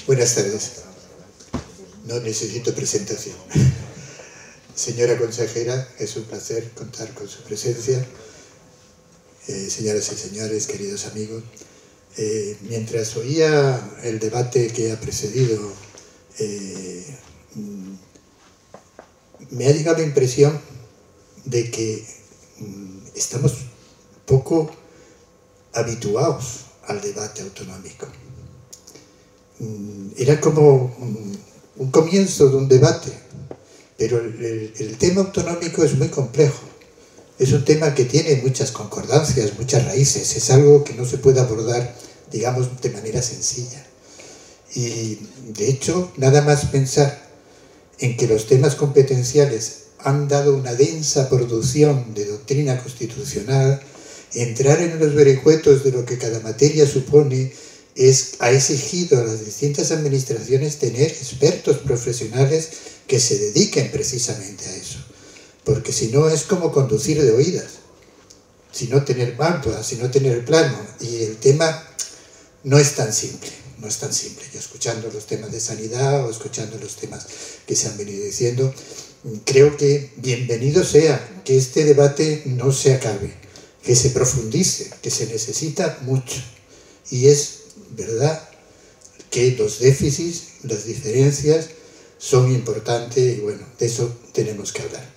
Buenas tardes. No necesito presentación. Señora consejera, es un placer contar con su presencia. Señoras y señores, queridos amigos, mientras oía el debate que ha precedido, me ha llegado la impresión de que estamos poco habituados al debate autonómico. Era como un comienzo de un debate, pero el tema autonómico es muy complejo. Es un tema que tiene muchas concordancias, muchas raíces. Es algo que no se puede abordar, digamos, de manera sencilla. Y, de hecho, nada más pensar en que los temas competenciales han dado una densa producción de doctrina constitucional, entrar en los vericuetos de lo que cada materia supone ha exigido a las distintas administraciones tener expertos profesionales que se dediquen precisamente a eso. Porque si no es como conducir de oídas, si no tener mapa, si no tener plano. Y el tema no es tan simple, no es tan simple. Yo escuchando los temas de sanidad o escuchando los temas que se han venido diciendo, creo que bienvenido sea que este debate no se acabe, que se profundice, que se necesita mucho. Y es verdad que los déficits, las diferencias son importantes y bueno, de eso tenemos que hablar.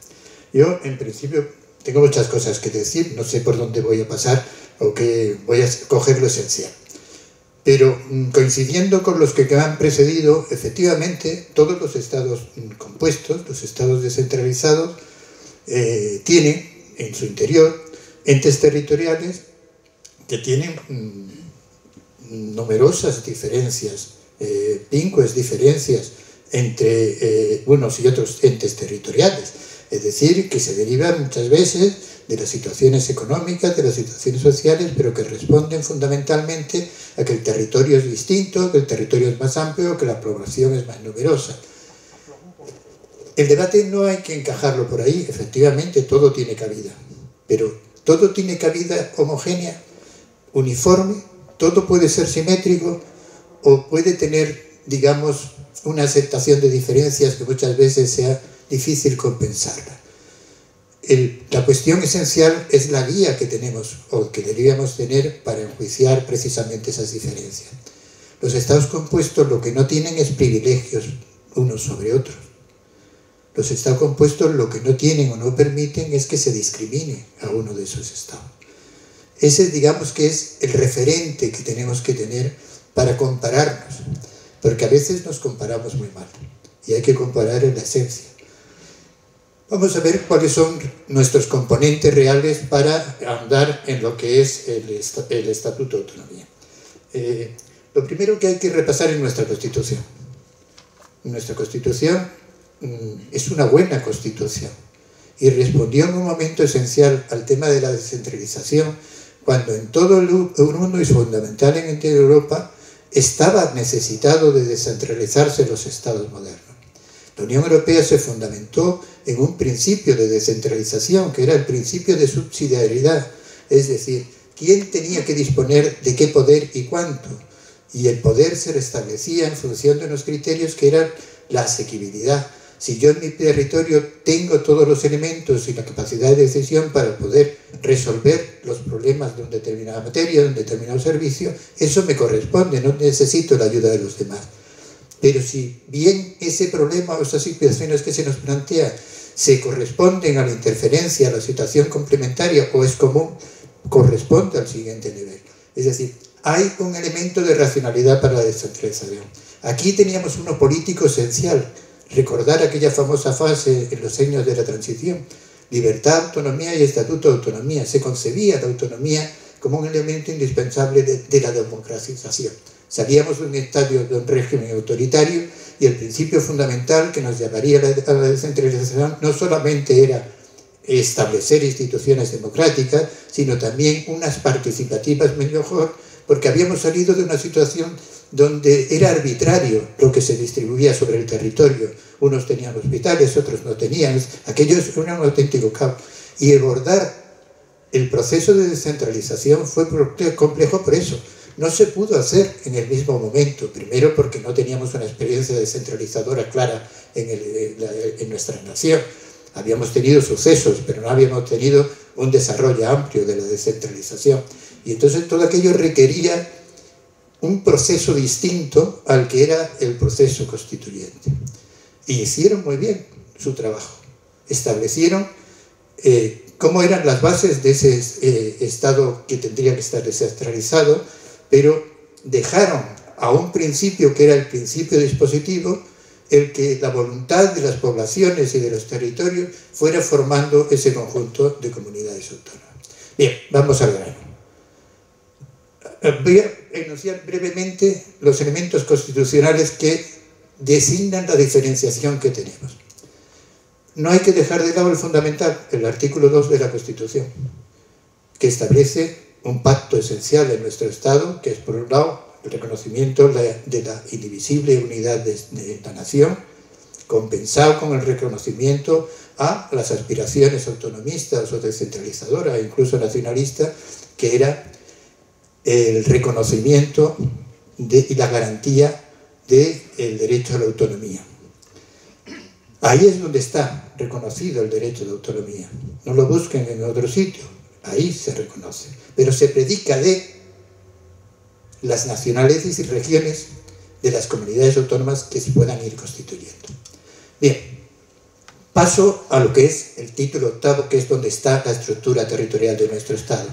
Yo, en principio, tengo muchas cosas que decir, no sé por dónde voy a pasar o que voy a coger lo esencial. Pero coincidiendo con los que me han precedido, efectivamente, todos los estados compuestos, los estados descentralizados, tienen en su interior entes territoriales que tienen numerosas diferencias, pingües diferencias entre unos y otros entes territoriales. Es decir, que se derivan muchas veces de las situaciones económicas, de las situaciones sociales, pero que responden fundamentalmente a que el territorio es distinto, que el territorio es más amplio, que la población es más numerosa. El debate no hay que encajarlo por ahí, efectivamente todo tiene cabida, pero todo tiene cabida homogénea, uniforme, todo puede ser simétrico o puede tener, digamos, una aceptación de diferencias que muchas veces sea difícil compensarla. La cuestión esencial es la guía que tenemos o que deberíamos tener para enjuiciar precisamente esas diferencias. Los estados compuestos lo que no tienen es privilegios unos sobre otros. Los estados compuestos lo que no tienen o no permiten es que se discrimine a uno de esos estados. Ese, digamos, que es el referente que tenemos que tener para compararnos, porque a veces nos comparamos muy mal y hay que comparar en la esencia. Vamos a ver cuáles son nuestros componentes reales para andar en lo que es el Estatuto de Autonomía. Lo primero que hay que repasar es nuestra Constitución. Nuestra Constitución es una buena Constitución y respondió en un momento esencial al tema de la descentralización, cuando en todo el mundo y fundamentalmente en Europa estaba necesitado de descentralizarse los estados modernos. La Unión Europea se fundamentó en un principio de descentralización, que era el principio de subsidiariedad, es decir, quién tenía que disponer de qué poder y cuánto, y el poder se restablecía en función de unos criterios que eran la asequibilidad. Si yo en mi territorio tengo todos los elementos y la capacidad de decisión para poder resolver los problemas de una determinada materia, de un determinado servicio, eso me corresponde, no necesito la ayuda de los demás. Pero si bien ese problema o esas situaciones que se nos plantean se corresponden a la interferencia, a la situación complementaria o es común, corresponde al siguiente nivel. Es decir, hay un elemento de racionalidad para la descentralización. Aquí teníamos uno político esencial, recordar aquella famosa fase en los años de la transición, libertad, autonomía y estatuto de autonomía. Se concebía la autonomía como un elemento indispensable de la democratización. Salíamos de un estadio de un régimen autoritario y el principio fundamental que nos llevaría a la descentralización no solamente era establecer instituciones democráticas, sino también unas participativas mejor, porque habíamos salido de una situación donde era arbitrario lo que se distribuía sobre el territorio. Unos tenían hospitales, otros no tenían. Aquello era un auténtico caos. Y abordar el proceso de descentralización fue complejo por eso, no se pudo hacer en el mismo momento, primero porque no teníamos una experiencia descentralizadora clara en nuestra nación. Habíamos tenido sucesos, pero no habíamos tenido un desarrollo amplio de la descentralización. Y entonces todo aquello requería un proceso distinto al que era el proceso constituyente. Y hicieron muy bien su trabajo. Establecieron cómo eran las bases de ese Estado que tendría que estar descentralizado, pero dejaron a un principio que era el principio dispositivo, el que la voluntad de las poblaciones y de los territorios fuera formando ese conjunto de comunidades autónomas. Bien, vamos al grano. Voy a enunciar brevemente los elementos constitucionales que designan la diferenciación que tenemos. No hay que dejar de lado el fundamental, el artículo 2 de la Constitución, que establece un pacto esencial en nuestro Estado, que es, por un lado, el reconocimiento de la indivisible unidad de la nación, compensado con el reconocimiento a las aspiraciones autonomistas o descentralizadoras, incluso nacionalistas, que era el reconocimiento y la garantía del derecho a la autonomía. Ahí es donde está reconocido el derecho a la autonomía. No lo busquen en otro sitio, ahí se reconoce. Pero se predica de las nacionalidades y regiones de las comunidades autónomas que se puedan ir constituyendo. Bien, paso a lo que es el título octavo, que es donde está la estructura territorial de nuestro Estado.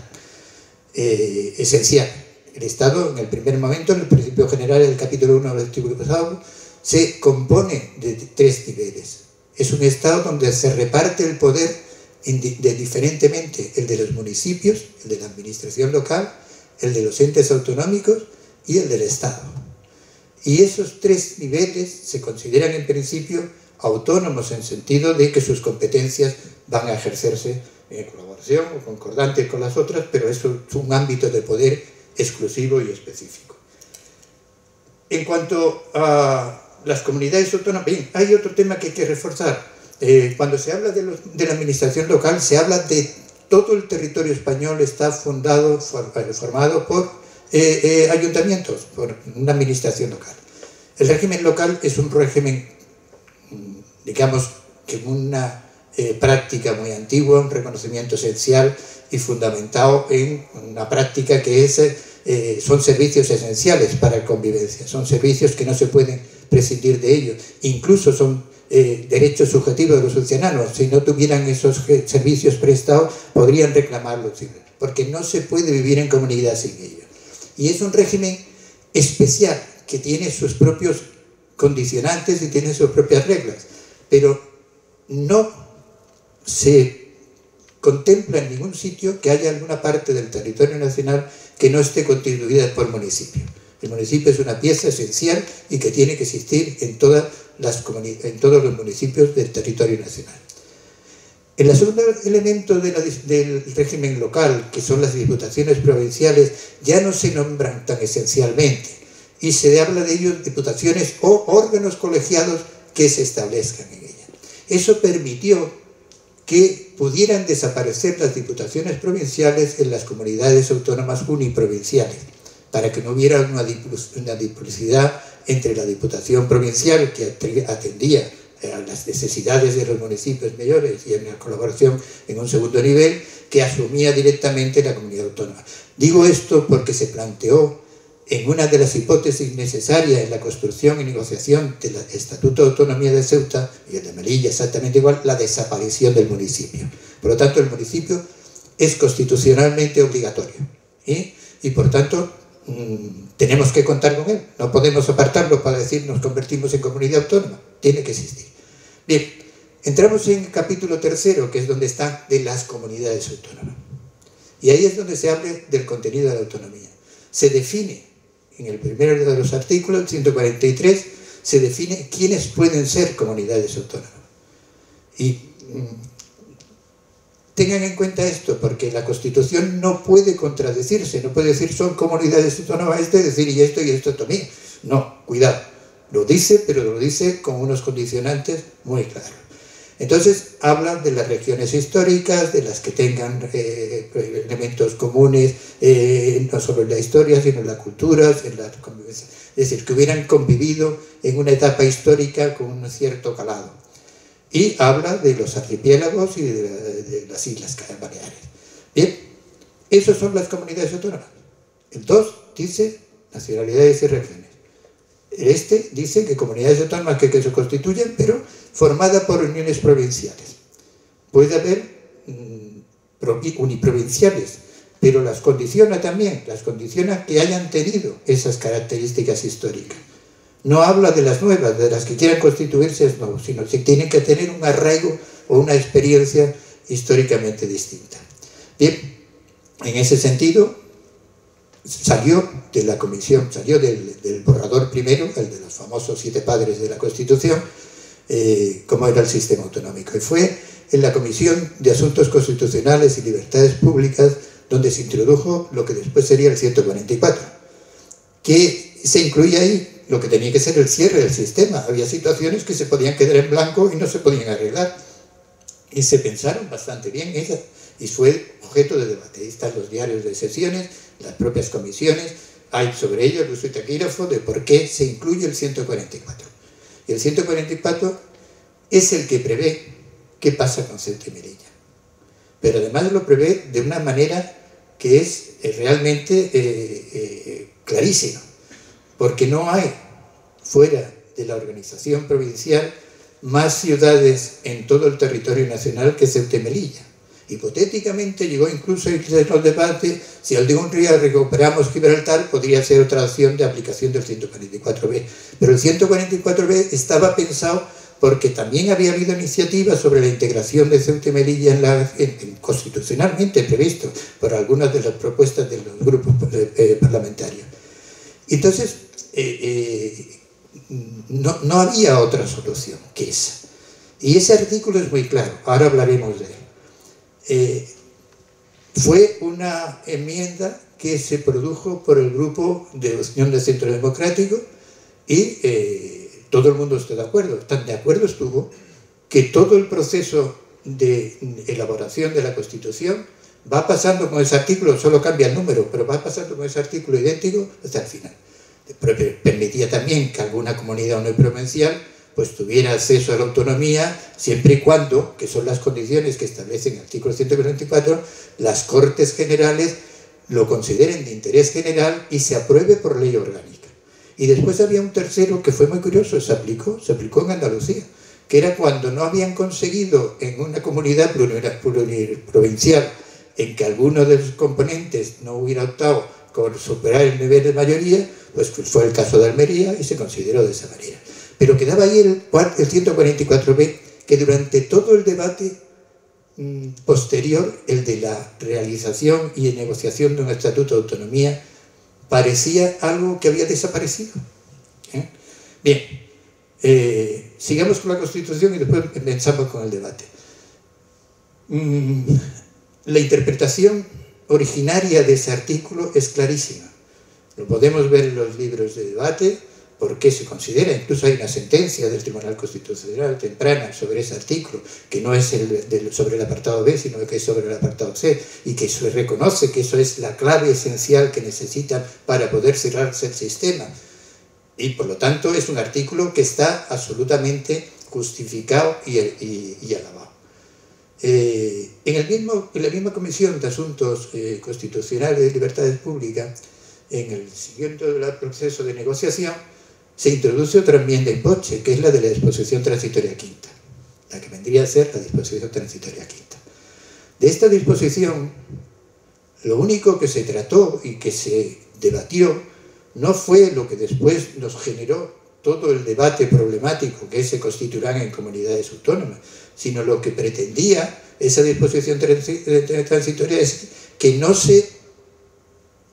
Esencial. El Estado, en el primer momento, en el principio general del capítulo 1 del artículo pasado, se compone de 3 niveles. Es un Estado donde se reparte el poder diferentemente el de los municipios, el de la administración local, el de los entes autonómicos y el del Estado. Y esos 3 niveles se consideran en principio autónomos en sentido de que sus competencias van a ejercerse en colaboración o concordante con las otras, pero eso es un ámbito de poder exclusivo y específico. En cuanto a las comunidades autónomas, bien, hay otro tema que hay que reforzar. Cuando se habla de la administración local, se habla de todo el territorio español está formado por ayuntamientos, por una administración local. El régimen local es un régimen, digamos, que una práctica muy antigua, un reconocimiento esencial y fundamentado en una práctica que son servicios esenciales para la convivencia, son servicios que no se pueden prescindir de ellos, incluso son derechos subjetivos de los ciudadanos. Si no tuvieran esos servicios prestados, podrían reclamarlos, porque no se puede vivir en comunidad sin ellos. Y es un régimen especial que tiene sus propios condicionantes y tiene sus propias reglas, pero no se contempla en ningún sitio que haya alguna parte del territorio nacional que no esté constituida por municipio. El municipio es una pieza esencial y que tiene que existir en todos los municipios del territorio nacional. El segundo elemento del régimen local, que son las diputaciones provinciales, ya no se nombran tan esencialmente y se habla de ellos diputaciones o órganos colegiados que se establezcan en ellas. Eso permitió que pudieran desaparecer las diputaciones provinciales en las comunidades autónomas uniprovinciales, para que no hubiera una duplicidad entre la Diputación Provincial, que atendía a las necesidades de los municipios mayores y en la colaboración en un segundo nivel, que asumía directamente la comunidad autónoma. Digo esto porque se planteó en una de las hipótesis necesarias en la construcción y negociación del Estatuto de Autonomía de Ceuta, y el de Melilla exactamente igual, la desaparición del municipio. Por lo tanto, el municipio es constitucionalmente obligatorio, y por tanto tenemos que contar con él. No podemos apartarlo para decir nos convertimos en comunidad autónoma. Tiene que existir. Bien, entramos en el capítulo 3, que es donde está de las comunidades autónomas. Y ahí es donde se habla del contenido de la autonomía. Se define, en el primero de los artículos, 143, se define quiénes pueden ser comunidades autónomas. Y tengan en cuenta esto, porque la Constitución no puede contradecirse, no puede decir son comunidades autónomas, decir y esto también. No, cuidado, lo dice, pero lo dice con unos condicionantes muy claros. Entonces habla de las regiones históricas, de las que tengan elementos comunes, no solo en la historia, sino en la cultura, en la convivencia. Es decir, que hubieran convivido en una etapa histórica con un cierto calado. Y habla de los archipiélagos y de las Islas Baleares. Bien, esas son las comunidades autónomas. El 2 dice nacionalidades y regiones. Este dice que comunidades autónomas que se constituyen, pero formadas por uniones provinciales. Puede haber uniprovinciales, pero las condiciona también, las condiciona que hayan tenido esas características históricas. No habla de las nuevas, de las que quieran constituirse, no, sino que tienen que tener un arraigo o una experiencia históricamente distinta. Bien, en ese sentido, salió de la comisión, salió del borrador primero, el de los famosos 7 padres de la Constitución, como era el sistema autonómico. Y fue en la Comisión de Asuntos Constitucionales y Libertades Públicas donde se introdujo lo que después sería el 144, que se incluía ahí lo que tenía que ser el cierre del sistema. Había situaciones que se podían quedar en blanco y no se podían arreglar. Y se pensaron bastante bien ellas, y fue objeto de debate. Ahí están los diarios de sesiones, las propias comisiones, hay sobre ello el uso y taquígrafo de por qué se incluye el 144. Y el 144 es el que prevé qué pasa con Ceuta y Melilla. Pero además lo prevé de una manera que es realmente clarísima, porque no hay, fuera de la organización provincial, más ciudades en todo el territorio nacional que Ceuta y Melilla. Hipotéticamente llegó incluso a irse en los debates si algún día recuperamos Gibraltar, podría ser otra opción de aplicación del 144B. Pero el 144B estaba pensado porque también había habido iniciativas sobre la integración de Ceuta y Melilla constitucionalmente previsto por algunas de las propuestas de los grupos parlamentarios. Entonces, no había otra solución que esa. Y ese artículo es muy claro, ahora hablaremos de él. Fue una enmienda que se produjo por el grupo de Unión de Centro Democrático y todo el mundo está de acuerdo. Tan de acuerdo estuvo que todo el proceso de elaboración de la Constitución va pasando con ese artículo, solo cambia el número, pero va pasando con ese artículo idéntico hasta el final. Permitía también que alguna comunidad no provincial pues tuviera acceso a la autonomía siempre y cuando, que son las condiciones que establece el artículo 144, las Cortes Generales lo consideren de interés general y se apruebe por ley orgánica. Y después había un tercero que fue muy curioso, se aplicó en Andalucía, que era cuando no habían conseguido en una comunidad pluriprovincial en que alguno de los componentes no hubiera optado por superar el nivel de mayoría, pues fue el caso de Almería y se consideró de esa manera. Pero quedaba ahí el 144B, que durante todo el debate posterior, el de la realización y negociación de un estatuto de autonomía, parecía algo que había desaparecido. Bien, sigamos con la Constitución y después pensamos con el debate. La interpretación originaria de ese artículo es clarísima. Lo podemos ver en los libros de debate, porque se considera, incluso hay una sentencia del Tribunal Constitucional temprana sobre ese artículo, que no es sobre el apartado B, sino que es sobre el apartado C, y que se reconoce que eso es la clave esencial que necesitan para poder cerrarse el sistema. Y por lo tanto es un artículo que está absolutamente justificado y alabado. En la misma Comisión de Asuntos Constitucionales y Libertades Públicas, en el siguiente proceso de negociación, se introduce otra enmienda in voce, que es la de la disposición transitoria quinta, la que vendría a ser la disposición transitoria quinta. De esta disposición, lo único que se trató y que se debatió no fue lo que después nos generó todo el debate problemático que se constituirán en comunidades autónomas, sino lo que pretendía esa disposición transitoria es que no se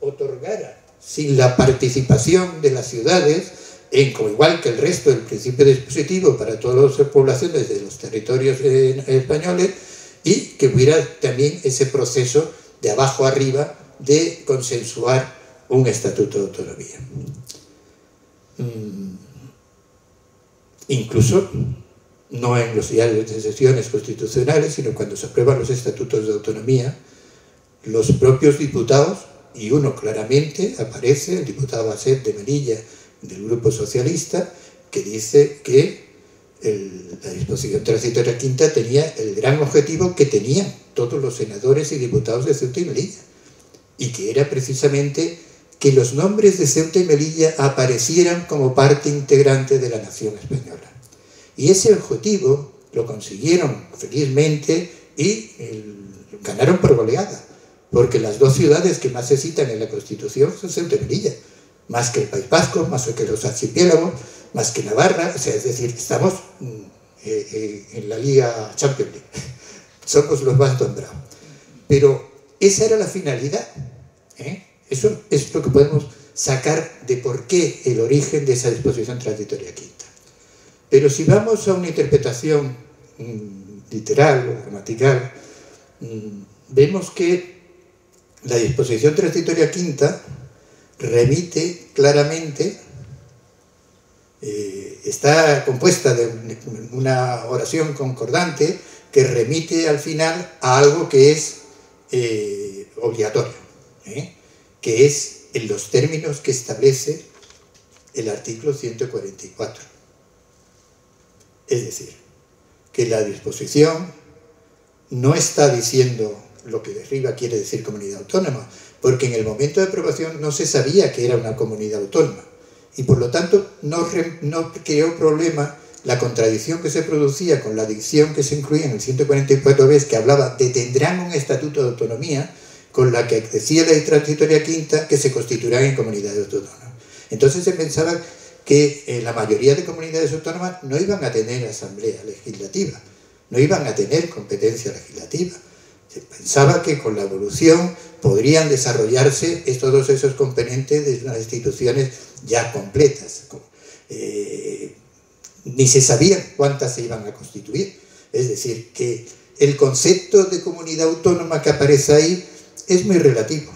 otorgara sin la participación de las ciudades, igual que el resto del principio dispositivo para todas las poblaciones de los territorios españoles, y que hubiera también ese proceso de abajo arriba de consensuar un estatuto de autonomía. Incluso no en los diarios de sesiones constitucionales, sino cuando se aprueban los estatutos de autonomía, los propios diputados, y uno claramente aparece, el diputado Baset de Melilla, del Grupo Socialista, que dice que la disposición transitoria quinta tenía el gran objetivo que tenían todos los senadores y diputados de Ceuta y Melilla, y que era precisamente que los nombres de Ceuta y Melilla aparecieran como parte integrante de la nación española. Y ese objetivo lo consiguieron felizmente y ganaron por goleada, porque las dos ciudades que más se citan en la Constitución son Ceuta y Melilla, más que el País Vasco, más que los archipiélagos, más que Navarra, o sea, es decir, estamos en la Liga Champions League, somos los más nombrados. Pero esa era la finalidad, Eso es lo que podemos sacar de por qué el origen de esa disposición transitoria quinta. Pero si vamos a una interpretación literal o gramatical, vemos que la disposición transitoria quinta remite claramente, está compuesta de una oración concordante que remite al final a algo que es obligatorio, que es en los términos que establece el artículo 144. Es decir, que la disposición no está diciendo lo que de arriba quiere decir comunidad autónoma, porque en el momento de aprobación no se sabía que era una comunidad autónoma, y por lo tanto no creó problema la contradicción que se producía con la dicción que se incluía en el 144b, que hablaba de tendrán un estatuto de autonomía, con la que decía la transitoria quinta que se constituirán en comunidades autónomas. Entonces se pensaba que la mayoría de comunidades autónomas no iban a tener asamblea legislativa, no iban a tener competencia legislativa. Se pensaba que con la evolución podrían desarrollarse todos esos componentes de unas instituciones ya completas. Ni se sabía cuántas se iban a constituir. Es decir, que el concepto de comunidad autónoma que aparece ahí es muy relativo,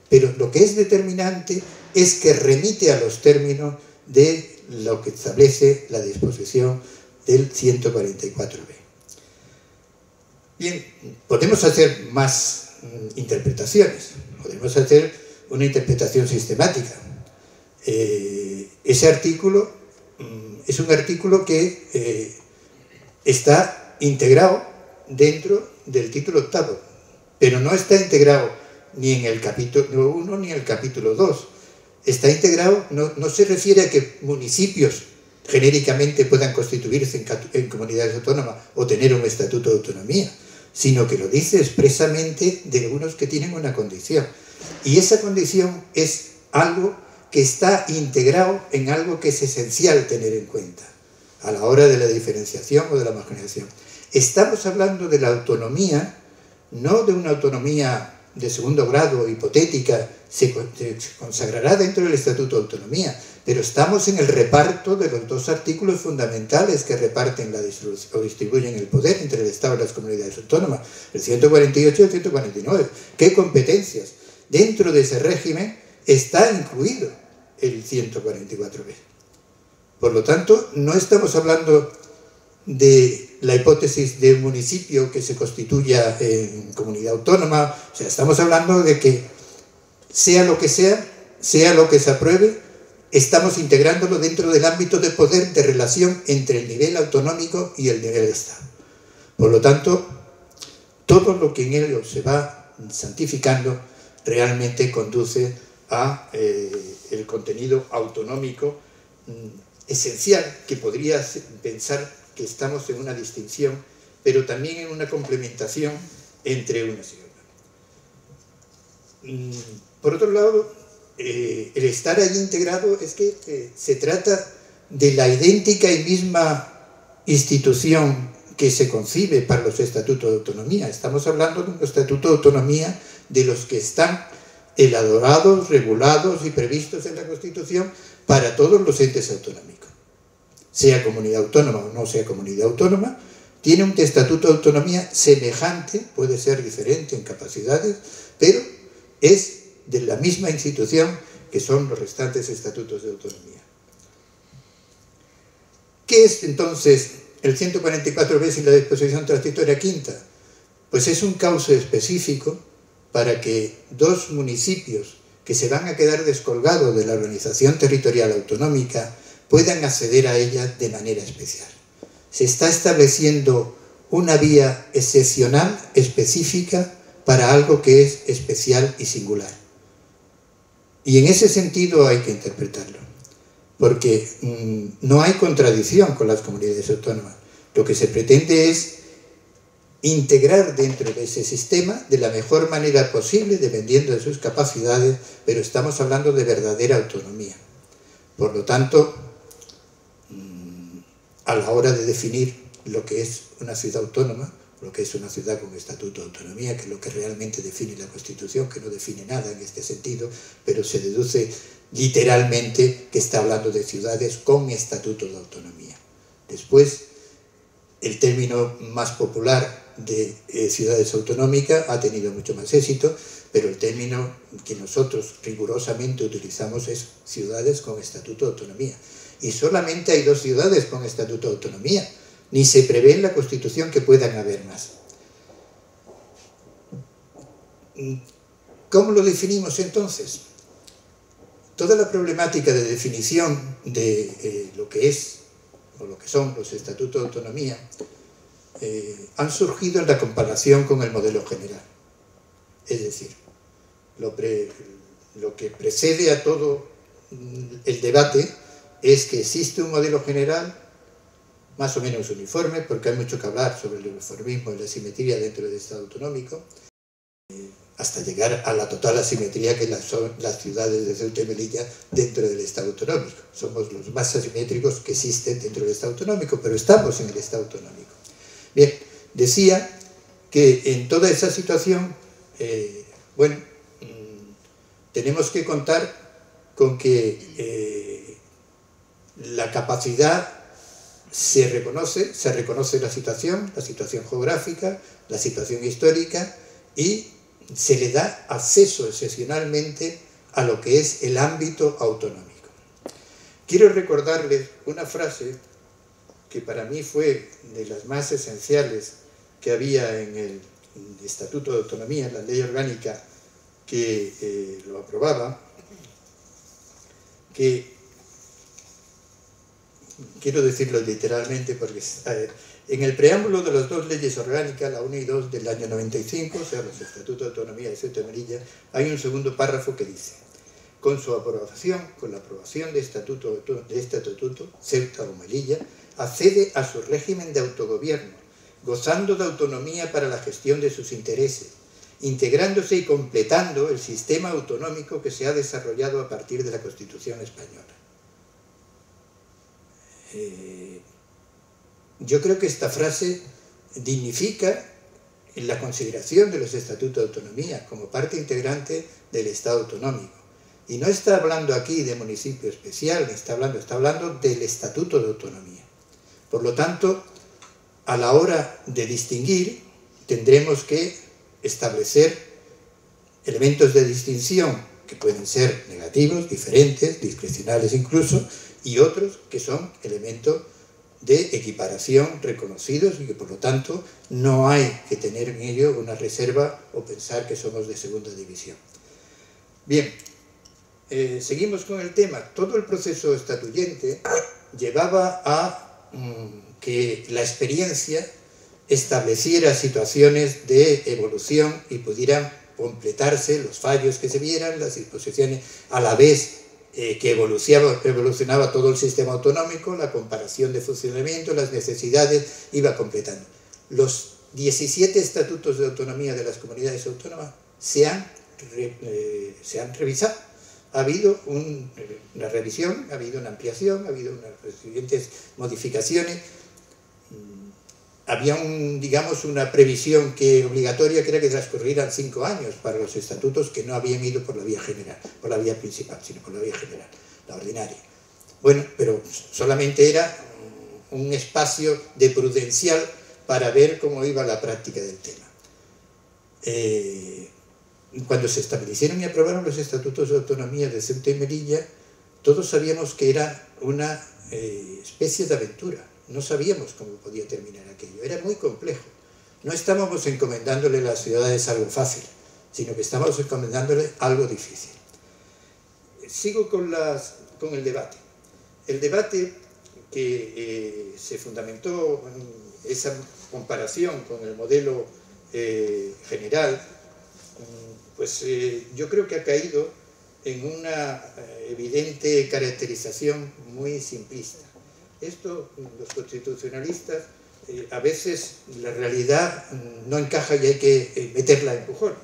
pero lo que es determinante es que remite a los términos de lo que establece la disposición del 144b. Bien, podemos hacer más interpretaciones, podemos hacer una interpretación sistemática. Ese artículo es un artículo que está integrado dentro del título octavo, pero no está integrado ni en el capítulo 1 ni en el capítulo 2. Está integrado, no se refiere a que municipios genéricamente puedan constituirse en comunidades autónomas o tener un estatuto de autonomía, sino que lo dice expresamente de algunos que tienen una condición. Y esa condición es algo que está integrado en algo que es esencial tener en cuenta a la hora de la diferenciación o de la marginación. Estamos hablando de la autonomía, no de una autonomía de segundo grado hipotética, se consagrará dentro del Estatuto de Autonomía, pero estamos en el reparto de los dos artículos fundamentales que reparten o distribuyen el poder entre el Estado y las comunidades autónomas, el 148 y el 149. ¿Qué competencias? Dentro de ese régimen está incluido el 144b. Por lo tanto, no estamos hablando de la hipótesis de un municipio que se constituya en comunidad autónoma, o sea, estamos hablando de que sea lo que sea lo que se apruebe, estamos integrándolo dentro del ámbito de poder de relación entre el nivel autonómico y el nivel de Estado. Por lo tanto, todo lo que en ello se va santificando realmente conduce a el contenido autonómico esencial, que podría pensar que estamos en una distinción, pero también en una complementación entre unas y otras. Por otro lado, el estar allí integrado es que se trata de la idéntica y misma institución que se concibe para los estatutos de autonomía. Estamos hablando de un estatuto de autonomía de los que están elaborados, regulados y previstos en la Constitución para todos los entes autonómicos. Sea comunidad autónoma o no sea comunidad autónoma, tiene un estatuto de autonomía semejante, puede ser diferente en capacidades, pero es de la misma institución que son los restantes estatutos de autonomía. ¿Qué es entonces el 144b y la disposición transitoria quinta? Pues es un cauce específico para que dos municipios que se van a quedar descolgados de la organización territorial autonómica puedan acceder a ella de manera especial. Se está estableciendo una vía excepcional, específica, para algo que es especial y singular. Y en ese sentido hay que interpretarlo, porque no hay contradicción con las comunidades autónomas. Lo que se pretende es integrar dentro de ese sistema de la mejor manera posible, dependiendo de sus capacidades, pero estamos hablando de verdadera autonomía. Por lo tanto, a la hora de definir lo que es una ciudad autónoma, lo que es una ciudad con estatuto de autonomía, que es lo que realmente define la Constitución, que no define nada en este sentido, pero se deduce literalmente que está hablando de ciudades con estatuto de autonomía. Después, el término más popular de ciudades autonómicas ha tenido mucho más éxito, pero el término que nosotros rigurosamente utilizamos es ciudades con estatuto de autonomía. Y solamente hay dos ciudades con estatuto de autonomía, ni se prevé en la Constitución que puedan haber más. ¿Cómo lo definimos entonces? Toda la problemática de definición de lo que es o lo que son los estatutos de autonomía han surgido en la comparación con el modelo general. Es decir, lo que precede a todo el debate es que existe un modelo general más o menos uniforme, porque hay mucho que hablar sobre el uniformismo y la simetría dentro del Estado autonómico, hasta llegar a la total asimetría que son las ciudades de Ceuta y Melilla dentro del Estado autonómico. Somos los más asimétricos que existen dentro del Estado autonómico, pero estamos en el Estado autonómico. Bien, decía que en toda esa situación, tenemos que contar con que la capacidad se reconoce la situación geográfica, la situación histórica, y se le da acceso excepcionalmente a lo que es el ámbito autonómico. Quiero recordarles una frase que para mí fue de las más esenciales que había en el Estatuto de Autonomía, en la ley orgánica que lo aprobaba, que quiero decirlo literalmente porque en el preámbulo de las dos leyes orgánicas, la 1 y 2 del año 95, o sea, los Estatutos de Autonomía de Ceuta y Melilla, hay un segundo párrafo que dice: con la aprobación de este estatuto, Ceuta o Melilla accede a su régimen de autogobierno, gozando de autonomía para la gestión de sus intereses, integrándose y completando el sistema autonómico que se ha desarrollado a partir de la Constitución española. Yo creo que esta frase dignifica la consideración de los estatutos de autonomía como parte integrante del Estado autonómico. Y no está hablando aquí de municipio especial, está hablando del estatuto de autonomía. Por lo tanto, a la hora de distinguir, tendremos que establecer elementos de distinción que pueden ser negativos, diferentes, discrecionales incluso, y otros que son elementos de equiparación reconocidos y que por lo tanto no hay que tener en ello una reserva o pensar que somos de segunda división. Bien, seguimos con el tema. Todo el proceso estatuyente llevaba a que la experiencia estableciera situaciones de evolución y pudieran completarse los fallos que se vieran, las disposiciones, a la vez que evolucionaba todo el sistema autonómico, la comparación de funcionamiento, las necesidades, iba completando. Los 17 estatutos de autonomía de las comunidades autónomas se han revisado. Ha habido una revisión, ha habido una ampliación, ha habido unas siguientes modificaciones. Había una previsión obligatoria que era que transcurrieran 5 años para los estatutos que no habían ido por la vía general, por la vía principal, sino por la vía general, la ordinaria. Bueno, pero solamente era un espacio de prudencial para ver cómo iba la práctica del tema. Cuando se establecieron y aprobaron los estatutos de autonomía de Ceuta y Melilla, todos sabíamos que era una especie de aventura. no sabíamos cómo podía terminar aquello, era muy complejo. No estábamos encomendándole a las ciudades algo fácil, sino que estábamos encomendándole algo difícil. Sigo con el debate. El debate que se fundamentó en esa comparación con el modelo general, pues yo creo que ha caído en una evidente caracterización muy simplista. Esto, los constitucionalistas, a veces la realidad no encaja y hay que meterla a empujones.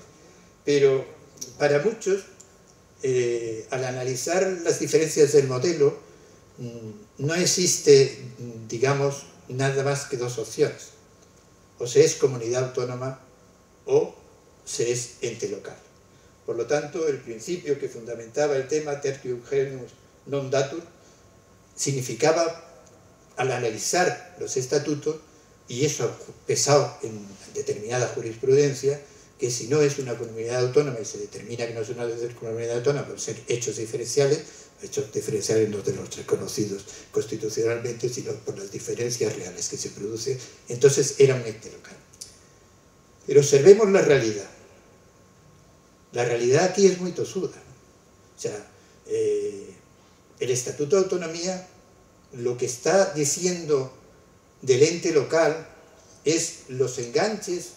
Pero para muchos, al analizar las diferencias del modelo, no existe, digamos, nada más que dos opciones. O se es comunidad autónoma o se es ente local. Por lo tanto, el principio que fundamentaba el tema tertium genus non datur significaba, al analizar los estatutos, y eso ha pesado en determinada jurisprudencia, que si no es una comunidad autónoma y se determina que no es una comunidad autónoma por ser hechos diferenciales no de los reconocidos constitucionalmente, sino por las diferencias reales que se producen, entonces era un ente local. Pero observemos la realidad. La realidad aquí es muy tosuda. O sea, el Estatuto de Autonomía lo que está diciendo del ente local es los enganches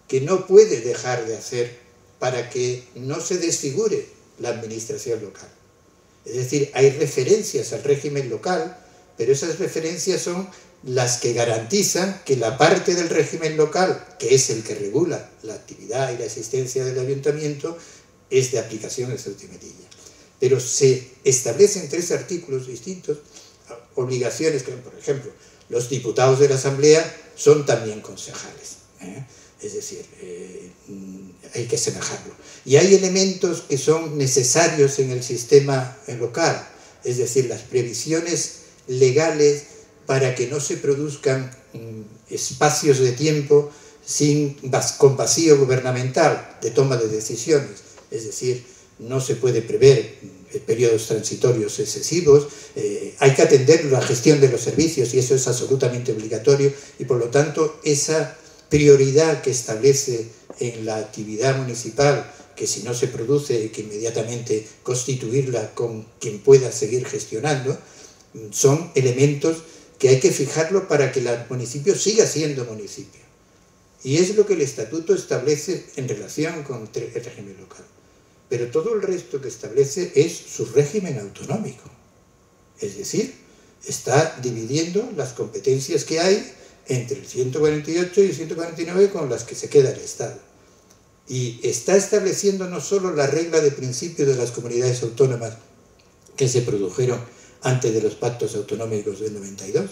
que no puede dejar de hacer para que no se desfigure la administración local. Es decir, hay referencias al régimen local, pero esas referencias son las que garantizan que la parte del régimen local, que es el que regula la actividad y la existencia del ayuntamiento, es de aplicación extraordinaria. Pero se establecen 3 artículos distintos, obligaciones que, por ejemplo, los diputados de la Asamblea son también concejales. Es decir, hay que semejarlo. Y hay elementos que son necesarios en el sistema local, es decir, las previsiones legales para que no se produzcan espacios de tiempo con vacío gubernamental de toma de decisiones. Es decir, no se puede prever periodos transitorios excesivos, hay que atender la gestión de los servicios y eso es absolutamente obligatorio y por lo tanto esa prioridad que establece en la actividad municipal, que si no se produce hay que inmediatamente constituirla con quien pueda seguir gestionando, son elementos que hay que fijarlo para que el municipio siga siendo municipio. Y es lo que el estatuto establece en relación con el régimen local. Pero todo el resto que establece es su régimen autonómico. Es decir, está dividiendo las competencias que hay entre el 148 y el 149 con las que se queda el Estado. Y está estableciendo no solo la regla de principio de las comunidades autónomas que se produjeron antes de los pactos autonómicos del 92,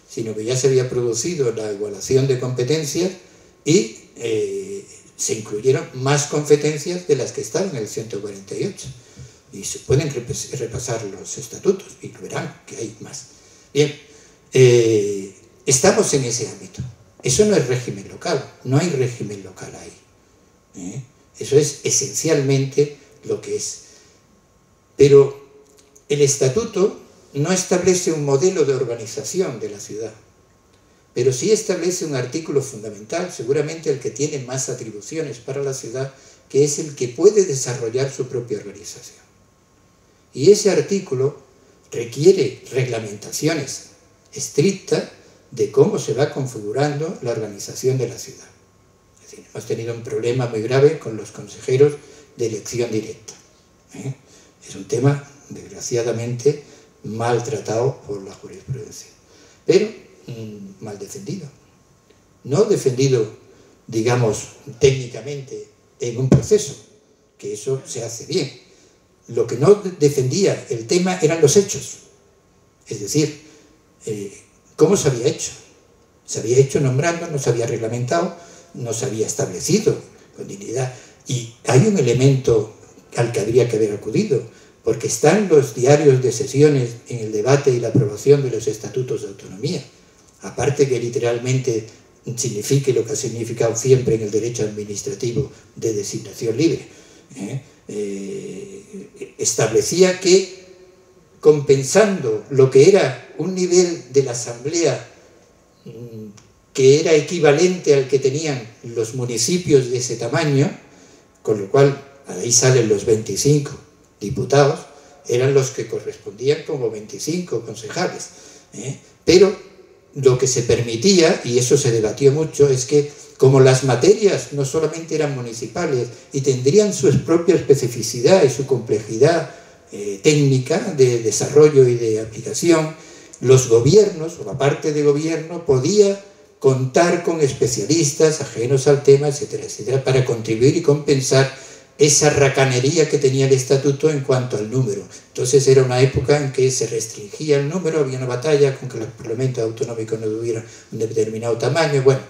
sino que ya se había producido la igualación de competencias y se incluyeron más competencias de las que estaban en el 148. Y se pueden repasar los estatutos y verán que hay más. Bien, estamos en ese ámbito. Eso no es régimen local, no hay régimen local ahí. Eso es esencialmente lo que es. Pero el estatuto no establece un modelo de organización de la ciudad, pero sí establece un artículo fundamental, seguramente el que tiene más atribuciones para la ciudad, que es el que puede desarrollar su propia organización. Y ese artículo requiere reglamentaciones estrictas de cómo se va configurando la organización de la ciudad. Es decir, hemos tenido un problema muy grave con los consejeros de elección directa. Es un tema, desgraciadamente, mal tratado por la jurisprudencia, pero mal defendido. No defendido, digamos, técnicamente en un proceso, que eso se hace bien. Lo que no defendía el tema eran los hechos. Es decir, ¿cómo se había hecho? Se había hecho nombrando, no se había reglamentado, no se había establecido con dignidad. Y hay un elemento al que habría que haber acudido, porque están los diarios de sesiones en el debate y la aprobación de los estatutos de autonomía. Aparte que literalmente signifique lo que ha significado siempre en el derecho administrativo de designación libre. Establecía que compensando lo que era un nivel de la asamblea que era equivalente al que tenían los municipios de ese tamaño, con lo cual ahí salen los 25 diputados, eran los que correspondían como 25 concejales. Pero lo que se permitía, y eso se debatió mucho, es que como las materias no solamente eran municipales y tendrían su propia especificidad y su complejidad técnica de desarrollo y de aplicación, los gobiernos o la parte de gobierno podía contar con especialistas ajenos al tema, etcétera, etcétera, para contribuir y compensar esa racanería que tenía el estatuto en cuanto al número. Entonces era una época en que se restringía el número, había una batalla con que los parlamentos autonómicos no tuvieran un determinado tamaño. Bueno,